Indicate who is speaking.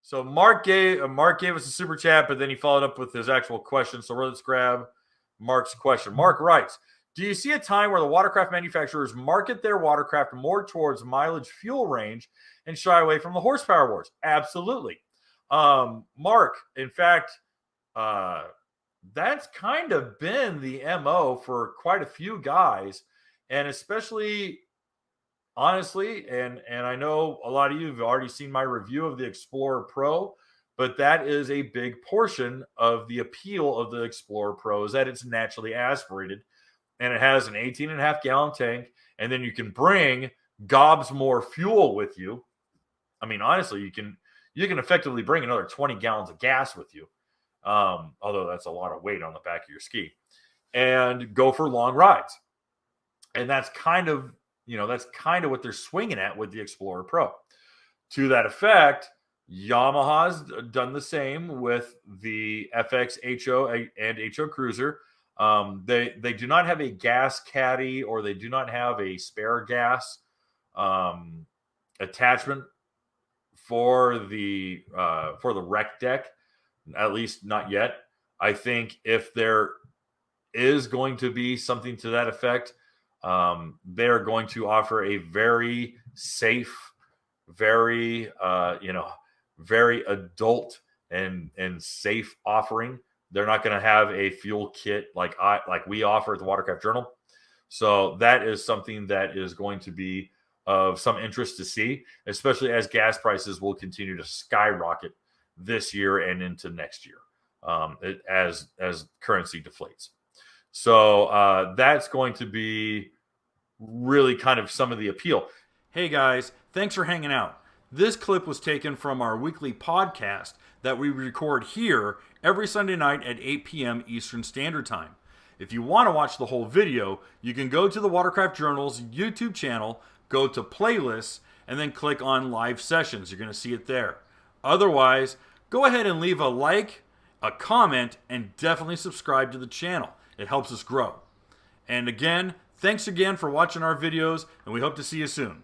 Speaker 1: So Mark gave us a super chat, but then he followed up with his actual question. So let's grab Mark's question. Mark writes, do you see a time where the watercraft manufacturers market their watercraft more towards mileage fuel range and shy away from the horsepower wars? Absolutely. Mark, in fact, that's kind of been the MO for quite a few guys, and especially honestly, and I know a lot of you have already seen my review of the Explorer Pro, but that is a big portion of the appeal of the Explorer Pro is that it's naturally aspirated and it has an 18.5 gallon tank, and then you can bring gobs more fuel with you. I mean, honestly, you can effectively bring another 20 gallons of gas with you, although that's a lot of weight on the back of your ski, and go for long rides. And that's kind of what they're swinging at with the Explorer Pro. To that effect, Yamaha's done the same with the FX HO and HO Cruiser. They do not have a gas caddy, or they do not have a spare gas attachment for the rec deck, at least not yet. I think if there is going to be something to that effect, they're going to offer a very safe, very very adult and safe offering. They're not going to have a fuel kit like we offer at the Watercraft Journal. So that is something that is going to be of some interest to see, especially as gas prices will continue to skyrocket this year and into next year, as currency deflates. So that's going to be really kind of some of the appeal. Hey guys, thanks for hanging out. This clip was taken from our weekly podcast that we record here every Sunday night at 8 p.m. Eastern Standard Time. If you want to watch the whole video, you can go to the Watercraft Journal's YouTube channel, go to playlists, and then click on live sessions. You're going to see it there. Otherwise, go ahead and leave a like, a comment, and definitely subscribe to the channel. It helps us grow. And again, thanks again for watching our videos, and we hope to see you soon.